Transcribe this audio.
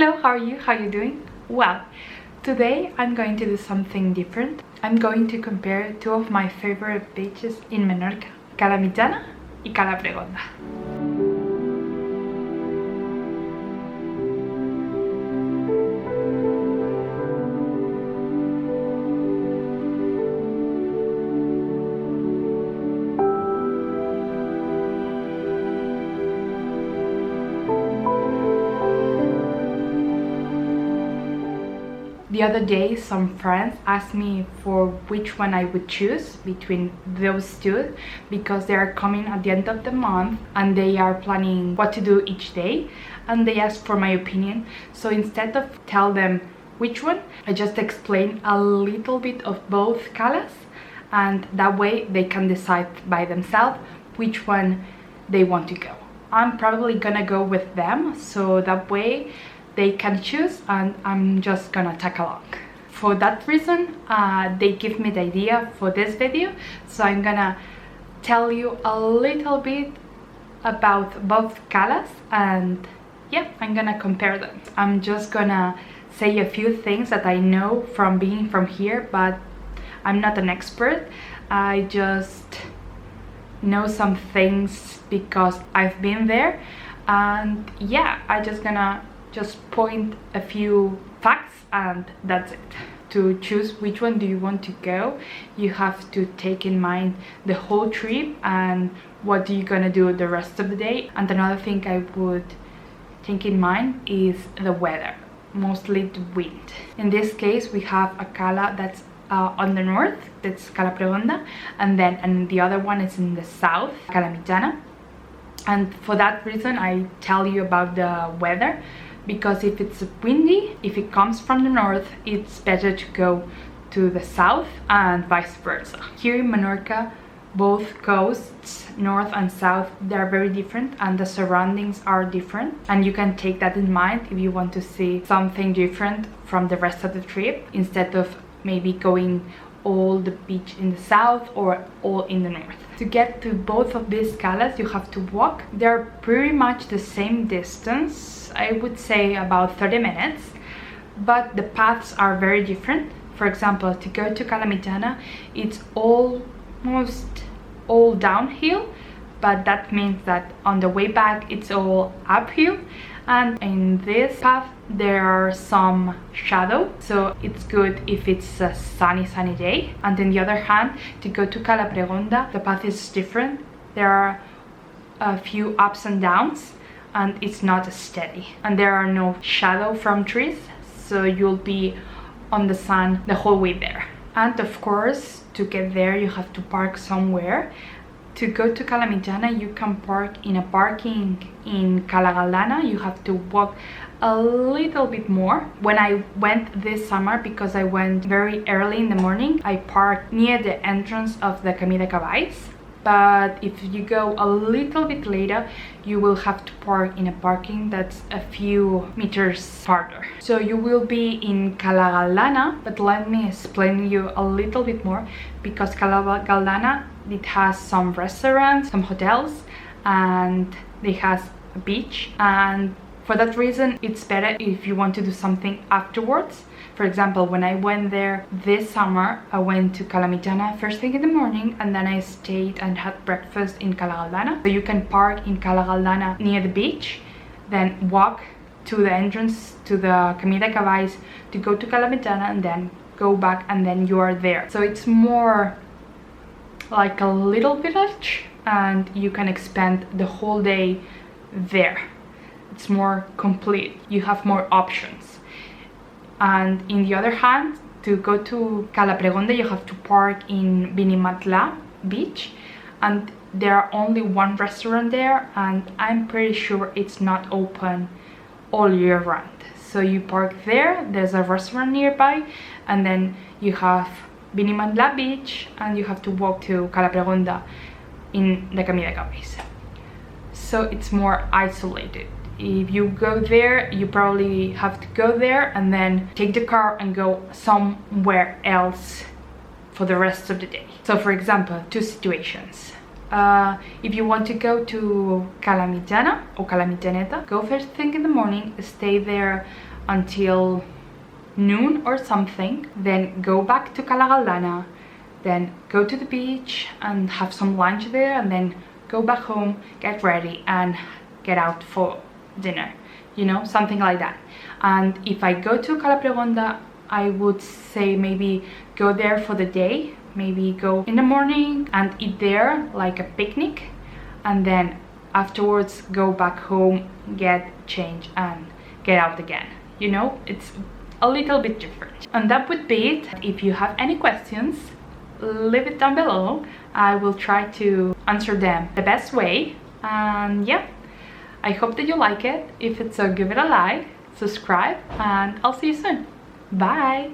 Hello, how are you? How are you doing? Well, today I'm going to do something different. I'm going to compare two of my favorite beaches in Menorca, CALA MITJANA y CALA PREGONda. The other day, some friends asked me for which one I would choose between those two because they are coming at the end of the month and they are planning what to do each day, and they asked for my opinion. So instead of tell them which one, I just explain a little bit of both calas, and that way they can decide by themselves which one they want to go. I'm probably gonna go with them, so that way they can choose and I'm just gonna tag along. For that reason, they give me the idea for this video, so I'm gonna tell you a little bit about both calas, and yeah, I'm gonna compare them. I'm just gonna say a few things that I know from being from here, but I'm not an expert. I just know some things because I've been there, and yeah, I just gonna point a few facts and that's it. To choose which one do you want to go, you have to take in mind the whole trip and what are you gonna do the rest of the day. And another thing I would take in mind is the weather, mostly the wind. In this case, we have a cala that's on the north, that's CALA PREGONda, and the other one is in the south, CALA MITJANA. And for that reason, I tell you about the weather, because if it's windy, if it comes from the north, it's better to go to the south and vice versa. Here in Menorca, both coasts, north and south, they're very different and the surroundings are different, and you can take that in mind if you want to see something different from the rest of the trip, instead of maybe going all the beach in the south or all in the north. To get to both of these calas, you have to walk. They're pretty much the same distance, I would say about 30 minutes, but the paths are very different. For example, to go to CALA MITJANA, it's almost all downhill, but that means that on the way back it's all uphill, and in this path there are some shadow, so it's good if it's a sunny day. And on the other hand, to go to CALA PREGONda, the path is different. There are a few ups and downs and it's not steady, and there are no shadow from trees, so you'll be on the sun the whole way there. And of course, to get there you have to park somewhere. To go to CALA MITJANA, you can park in a parking in Cala Galdana. You have to walk a little bit more. When I went this summer, because I went very early in the morning, I parked near the entrance of the Camí de Cavalls. But if you go a little bit later, you will have to park in a parking that's a few meters farther. So you will be in Cala Galdana, but let me explain you a little bit more, because Cala Galdana, it has some restaurants, some hotels, and it has a beach, and for that reason it's better if you want to do something afterwards. For example, when I went there this summer, I went to CALA MITJANA first thing in the morning, and then I stayed and had breakfast in Cala Galdana. So you can park in Cala Galdana near the beach, then walk to the entrance to the Camí de Cavalls to go to CALA MITJANA, and then go back, and then you are there. So it's more like a little village, and you can spend the whole day there. It's more complete, you have more options. And in the other hand, to go to CALA PREGONda, you have to park in Binimatla beach, and there are only one restaurant there, and I'm pretty sure it's not open all year round. So you park there, there's a restaurant nearby, and then you have Binimatla beach, and you have to walk to CALA PREGONda in the Camí de Cavalls. So it's more isolated. If you go there, you probably have to go there and then take the car and go somewhere else for the rest of the day. So for example, two situations. If you want to go to CALA MITJANA or CALA MITJANETA, go first thing in the morning, stay there until noon or something, then go back to Cala Galdana, then go to the beach and have some lunch there, and then go back home, get ready and get out for dinner, you know, something like that. And if I go to Cala Pregonda, I would say maybe go there for the day, maybe go in the morning and eat there like a picnic, and then afterwards go back home, get changed and get out again. You know, it's a little bit different. And that would be it. If you have any questions, leave it down below. I will try to answer them the best way. And yeah, I hope that you like it. If it's so, give it a like, subscribe, and I'll see you soon. Bye!